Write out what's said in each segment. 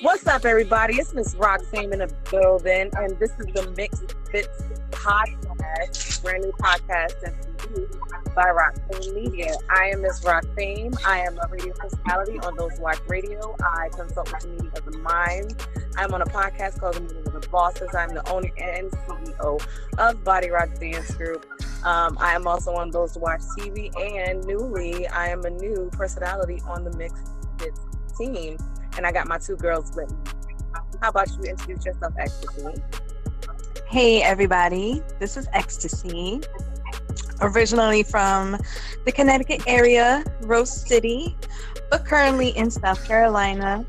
What's up, everybody? It's Miss Roxanne in the building, and this is the Mixed Fits podcast, brand new podcast by Roxanne Media. I am Miss Roxanne. I am a radio personality on Those Who Watch Radio. I consult with the meeting of the mind. I'm on a podcast called The Meeting of the Bosses. I'm the owner and CEO of Body Rock Dance Group. I am also on Those Who Watch TV, and newly, I am a new personality on the Mixed Fits team. And I got my two girls with me. How about you introduce yourself, Ecstasy? Hey, everybody. This is Ecstasy. Originally from the Connecticut area, Rose City, but currently in South Carolina.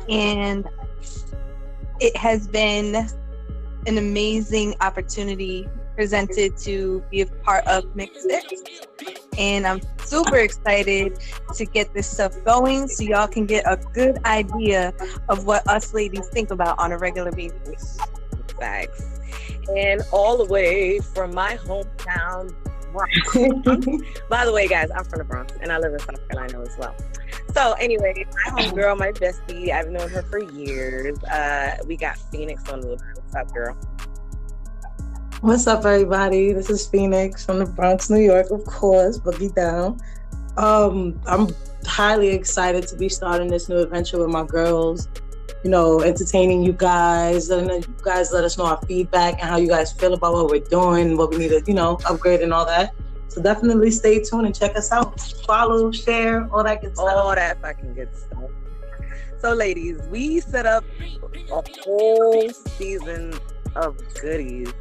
And it has been an amazing opportunity presented to be a part of Mixed Fits. And I'm super excited to get this stuff going so y'all can get a good idea of what us ladies think about on a regular basis. Thanks. And all the way from my hometown, Bronx. By the way, guys, I'm from the Bronx and I live in South Carolina as well. So anyway, my homegirl, my bestie, I've known her for years. We got Phoenix on the line. What's up, girl? What's up, everybody? This is Phoenix from the Bronx, New York, of course, Boogie Down. I'm highly excited to be starting this new adventure with my girls, entertaining you guys, and you guys let us know our feedback and how you guys feel about what we're doing, what we need to, upgrade and all that. So definitely stay tuned and check us out. Follow, share, all that good stuff. All that fucking good stuff. So, ladies, we set up a whole season of goodies.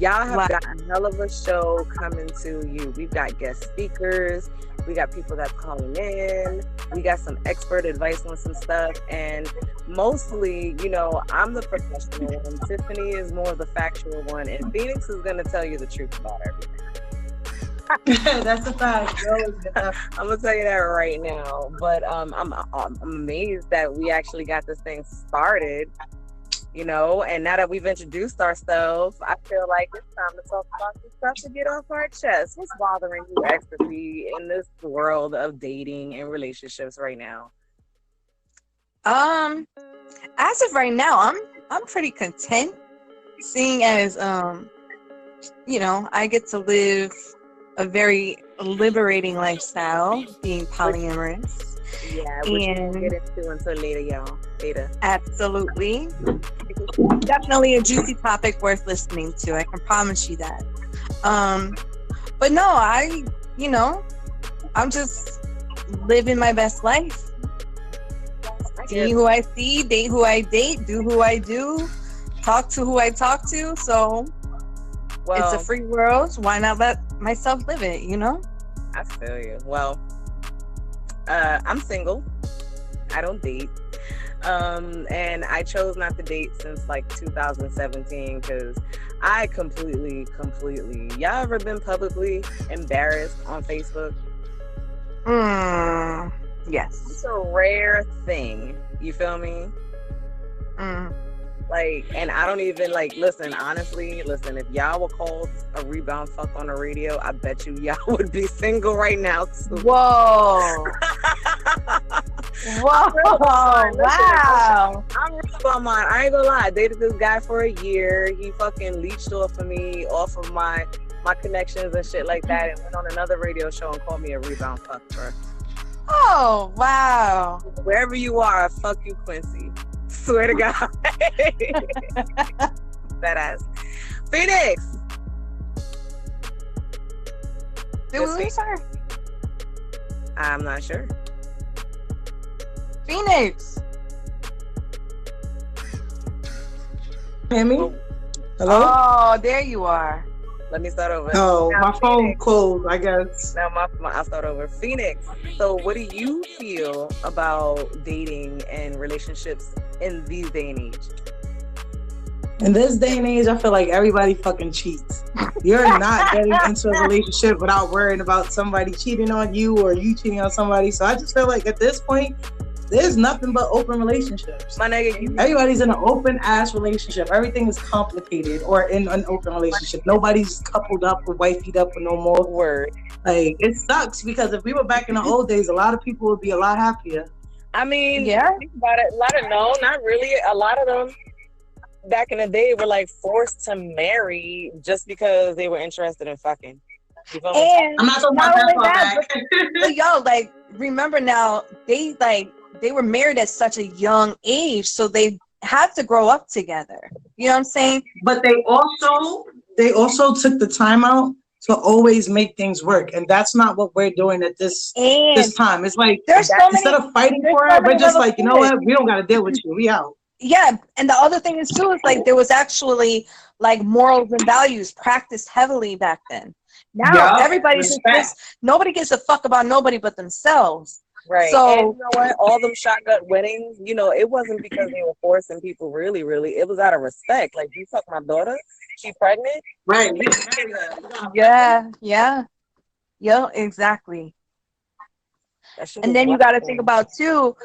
Y'all have got a hell of a show coming to you. We've got guest speakers. We got people that's calling in. We got some expert advice on some stuff. And mostly, I'm the professional one. Tiffany is more of the factual one. And Phoenix is going to tell you the truth about everything. That's a fact. I'm going to tell you that right now. But I'm amazed that we actually got this thing started. And now that we've introduced ourselves, I feel like it's time to talk about some stuff to get off our chest. What's bothering you, Ecstasy, in this world of dating and relationships right now? As of right now, I'm pretty content, seeing as I get to live a very liberating lifestyle, being polyamorous. Yeah, which we'll get into until later, y'all. Later. Absolutely. Definitely a juicy topic worth listening to. I can promise you that. But no, I'm just living my best life. See who I see, date who I date, do who I do, talk to who I talk to. So it's a free world. Why not let myself live it, I feel you. Well, I'm single. I don't date. And I chose not to date since like 2017 because I completely, y'all ever been publicly embarrassed on Facebook? Yes. It's a rare thing. You feel me? And I don't even honestly, if y'all were called a rebound fuck on the radio, I bet you y'all would be single right now too. Whoa. Wow. I'm real on mine. I ain't gonna lie. I dated this guy for a year. He fucking leached off of me, off of my connections and shit like that, and went on another radio show and called me a rebound fuck, bro. Oh, wow. Wherever you are, fuck you, Quincy. Swear to God. That ass. Phoenix. Did we lose her? I'm not sure. Phoenix. Hear me? Oh. Hello? Oh, there you are. Let me start over. Oh, now, my phone Phoenix. closed, I guess. Now I'll start over. Phoenix. So what do you feel about dating and relationships in these day and age? In this day and age, I feel like everybody fucking cheats. You're not getting into a relationship without worrying about somebody cheating on you or you cheating on somebody. So I just feel like at this point, there's nothing but open relationships. My nigga, everybody's in an open ass relationship. Everything is complicated or in an open relationship. Nobody's coupled up or wifeyed up or no more. Word. Like, it sucks because if we were back in the old days, a lot of people would be a lot happier. I mean, Yeah. think about it. Not really. A lot of them back in the day were like forced to marry just because they were interested in fucking. You feel me? And I'm not talking not about that only far that, back. but yo, like, remember now, they were married at such a young age, so they had to grow up together. You know what I'm saying? But they also took the time out to always make things work, and that's not what we're doing at this And time. It's like there's so instead many of fighting there's for so it, we're many just levels like, you to know it. what? We don't got to deal with you. We out. Yeah, and the other thing is too is like there was actually like morals and values practiced heavily back then. Now Yup. everybody's just Respect. nobody gives a fuck about nobody but themselves. Right. So and you know what? All them shotgun weddings, it wasn't because they were forcing people really, really. It was out of respect. Like, you fuck my daughter, she pregnant. Right. We can marry her. yeah, exactly. That shit And was then you got to wonderful. think about too,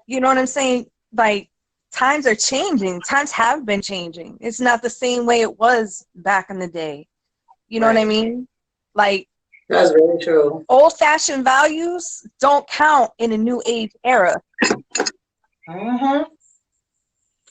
you know what I'm saying? Like, times are changing. Times have been changing. It's not the same way it was back in the day. You know what I Right. mean? Like, That's very true. old-fashioned values don't count in a new age era. Mm-hmm.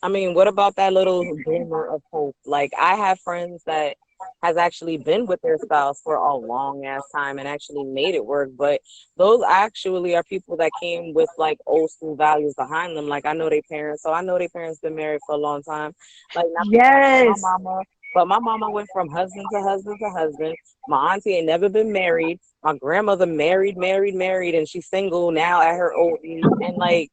I mean, what about that little glimmer of hope? Like, I have friends that has actually been with their spouse for a long ass time and actually made it work. But those actually are people that came with like old school values behind them. Like, I know their parents, so I know their parents been married for a long time. Like, not Yes. my mama, but my mama went from husband to husband to husband. My auntie ain't never been married. My grandmother married, and she's single now at her old age. And like,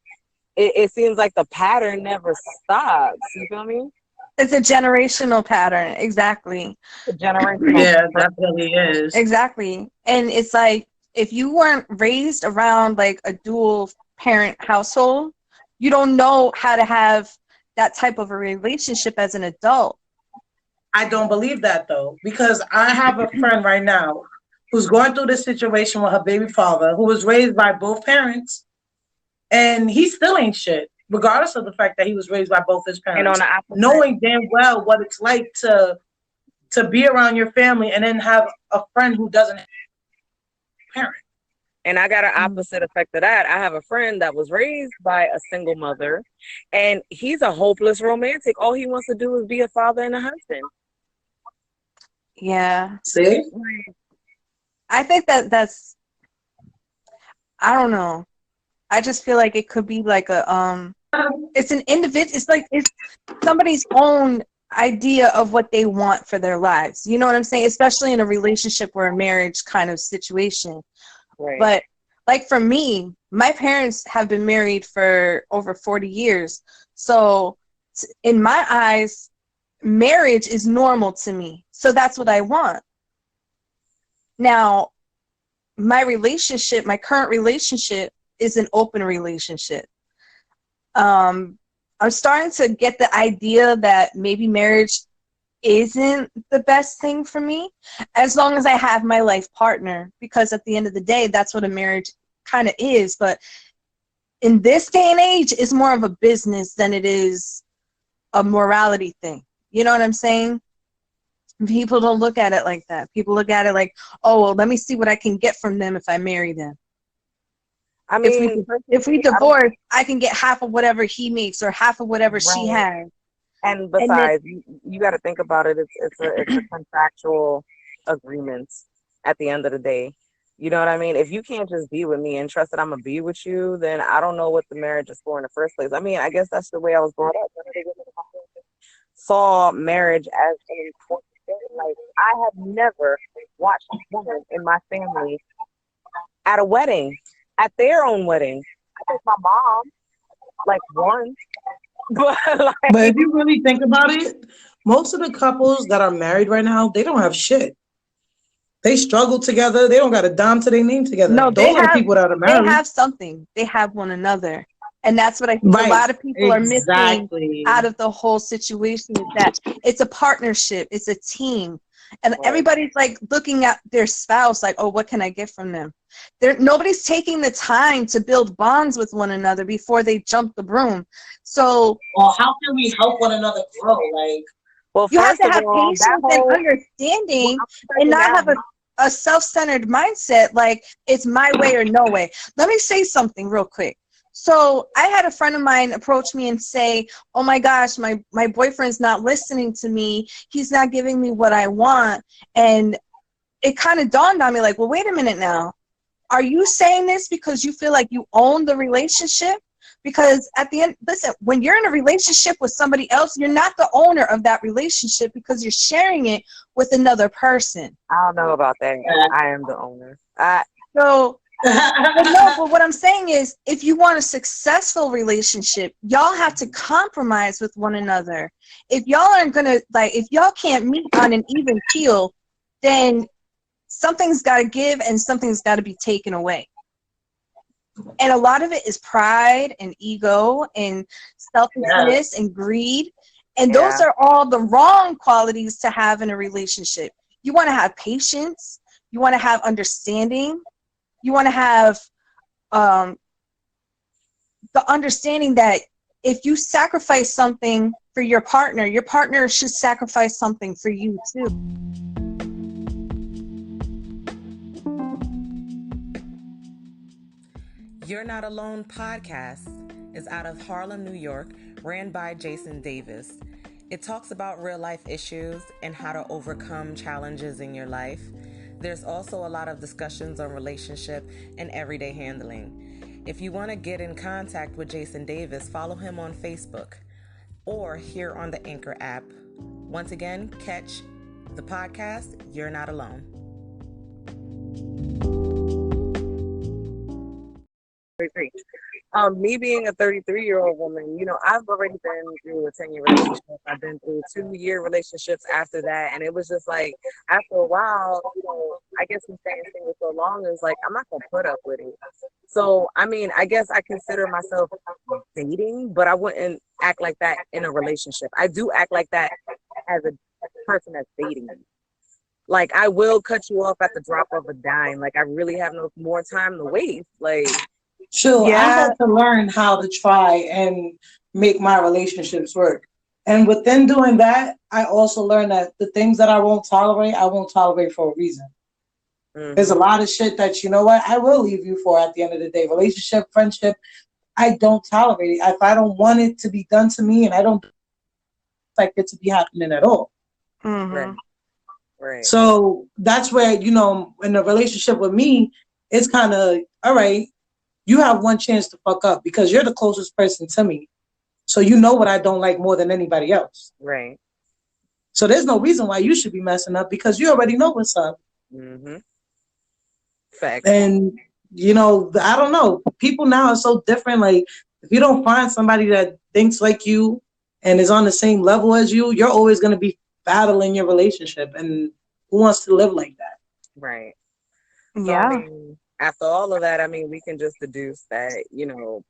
it seems like the pattern never stops. You feel me? It's a generational pattern. Exactly. The generational. Yeah, that really is. Exactly. And it's like, if you weren't raised around like a dual parent household, you don't know how to have that type of a relationship as an adult. I don't believe that though, because I have a friend right now who's going through this situation with her baby father, who was raised by both parents, and he still ain't shit, regardless of the fact that he was raised by both his And parents. on the opposite, Knowing damn well what it's like to be around your family and then have a friend who doesn't have a parent. and I got an opposite effect of that. I have a friend that was raised by a single mother, and he's a hopeless romantic. All he wants to do is be a father and a husband. Yeah. See? I think that's, I don't know. I just feel like it could be like a it's an individual, it's like it's somebody's own idea of what they want for their lives. You know what I'm saying? Especially in a relationship or a marriage kind of situation. Right. But like for me, my parents have been married for over 40 years. So in my eyes, marriage is normal to me. So that's what I want. Now, my current relationship is an open relationship. I'm starting to get the idea that maybe marriage isn't the best thing for me, as long as I have my life partner, because at the end of the day, that's what a marriage kind of is. But in this day and age, it's more of a business than it is a morality thing. You know what I'm saying? People don't look at it like that. People look at it like, oh, well, let me see what I can get from them if I marry them. I mean, if we divorce, I can get half of whatever he makes or half of whatever she has. And besides, you got to think about it. It's a contractual agreement at the end of the day. You know what I mean? If you can't just be with me and trust that I'm going to be with you, then I don't know what the marriage is for in the first place. I mean, I guess that's the way I was brought up. Saw marriage as an important thing. Like, I have never watched a woman in my family at a wedding, at their own wedding. I think my mom, like, once. But if you really think about it, most of the couples that are married right now, they don't have shit. They struggle together. They don't got a dime to their name together. No, those are the people that are married. They have something. They have one another. And that's what I think a lot of people are missing out of the whole situation, is that it's a partnership. It's a team. And everybody's like looking at their spouse like, oh, what can I get from them? Nobody's taking the time to build bonds with one another before they jump the broom. So, well, how can we help one another grow? Like, well, you have to have patience and understanding, and not have a self-centered mindset like it's my way or no way. Let me say something real quick. So I had a friend of mine approach me and say, oh my gosh, my boyfriend's not listening to me. He's not giving me what I want. And it kind of dawned on me like, well, wait a minute now. Are you saying this because you feel like you own the relationship? Because at the end, listen, when you're in a relationship with somebody else, you're not the owner of that relationship because you're sharing it with another person. I don't know about that. I am the owner. So, but what I'm saying is, if you want a successful relationship, y'all have to compromise with one another. If y'all aren't gonna, like, if y'all can't meet on an even keel, then something's got to give and something's got to be taken away. And a lot of it is pride and ego and selfishness and greed. And those are all the wrong qualities to have in a relationship. You want to have patience. You want to have understanding. You want to have the understanding that if you sacrifice something for your partner should sacrifice something for you too. You're Not Alone podcast is out of Harlem, New York, ran by Jason Davis. It talks about real life issues and how to overcome challenges in your life. There's also a lot of discussions on relationship and everyday handling. If you want to get in contact with Jason Davis, follow him on Facebook or here on the Anchor app. Once again, catch the podcast, You're Not Alone. Me being a 33-year-old woman, I've already been through a 10-year relationship. I've been through 2-year relationships after that, and it was just like, after a while, I guess me staying single so long is like, I'm not gonna put up with it. So, I mean, I guess I consider myself dating, but I wouldn't act like that in a relationship. I do act like that as a person that's dating me. Like, I will cut you off at the drop of a dime. Like, I really have no more time to waste. Like, sure, I had to learn how to try and make my relationships work. And within doing that, I also learned that the things that I won't tolerate for a reason. Mm-hmm. There's a lot of shit that, I will leave you for at the end of the day. Relationship, friendship, I don't tolerate it. If I don't want it to be done to me and I don't expect it to be happening at all. Mm-hmm. Right. So that's where, in a relationship with me, it's kind of, all right, you have one chance to fuck up because you're the closest person to me. So you know what I don't like more than anybody else. Right. So there's no reason why you should be messing up because you already know what's up. Mm-hmm. Facts. And, I don't know. People now are so different. Like, if you don't find somebody that thinks like you and is on the same level as you, you're always going to be battling your relationship. And who wants to live like that? Right. Yeah. So, I mean, after all of that, I mean, we can just deduce that,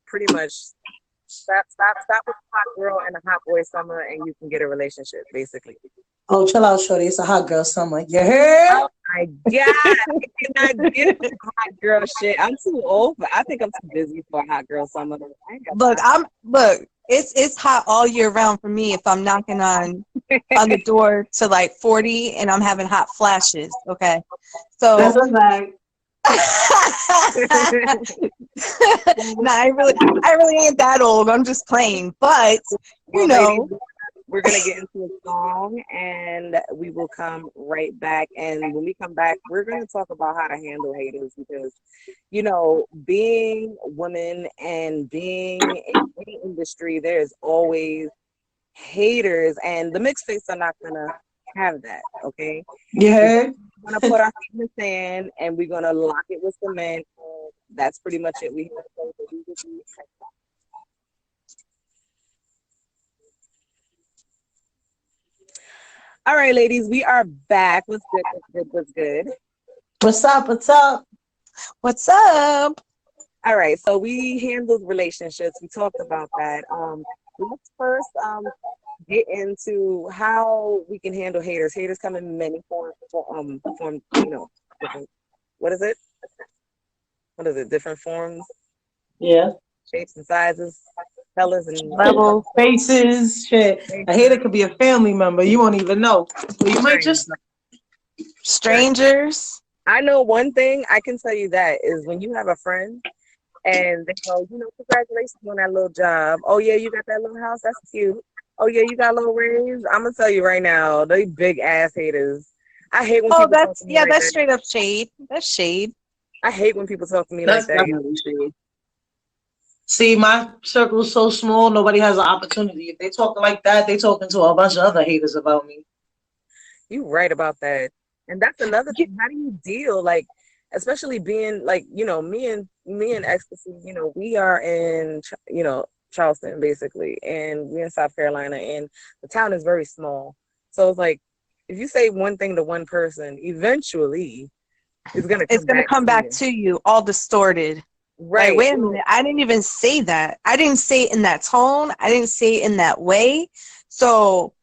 pretty much stop with a hot girl and a hot boy summer and you can get a relationship, basically. Oh, chill out, shorty. It's a hot girl summer. You heard? Oh my God. I cannot get the hot girl shit. I'm too old, but I think I'm too busy for a hot girl summer. Look, it's hot all year round for me if I'm knocking on the door to like 40 and I'm having hot flashes. Okay. So that's a fact. Nah, I really ain't that old. I'm just playing. But ladies, we're gonna get into a song and we will come right back. And when we come back, we're gonna talk about how to handle haters because, being women and being in any industry, there's always haters, and the mixed face are not gonna have that. Okay. Yeah. We're gonna put our feet in the sand and we're gonna lock it with cement. That's pretty much it. All right, ladies, we are back. What's good? What's up? All right, so we handled relationships. We talked about that. Let's first get into how we can handle haters. Haters come in many forms. Different, what is it? Different forms? Yeah. Shapes and sizes, colors and levels, faces, shit. A hater could be a family member. You won't even know. Or you might just know. Strangers. I know one thing I can tell you that is when you have a friend And they go, congratulations on that little job. Oh yeah, you got that little house. That's cute. Oh yeah, you got a little raise. I'm gonna tell you right now, they big ass haters. I hate when Oh, people talk to me like that's that. straight up shade. That's shade. I hate when people talk to me That's like that. definitely shady. See, my circle's so small, nobody has an opportunity. If they talking like that, they talking to a bunch of other haters about me. You right about that. And that's another thing. How do you deal, like, especially being like, me and Ecstasy, we are in, Charleston basically, and we're in South Carolina, and the town is very small. So it's like, if you say one thing to one person, eventually it's gonna come back to you all distorted. Right. Like, wait a minute, I didn't even say that. I didn't say it in that tone. I didn't say it in that way. So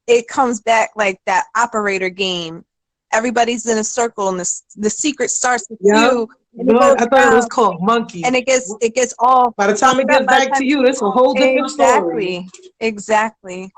it comes back like that operator game. Everybody's in a circle, and the secret starts with you. And I thought it was called Monkey. And it gets all. By the time it gets back to you, it's a whole different story. Exactly.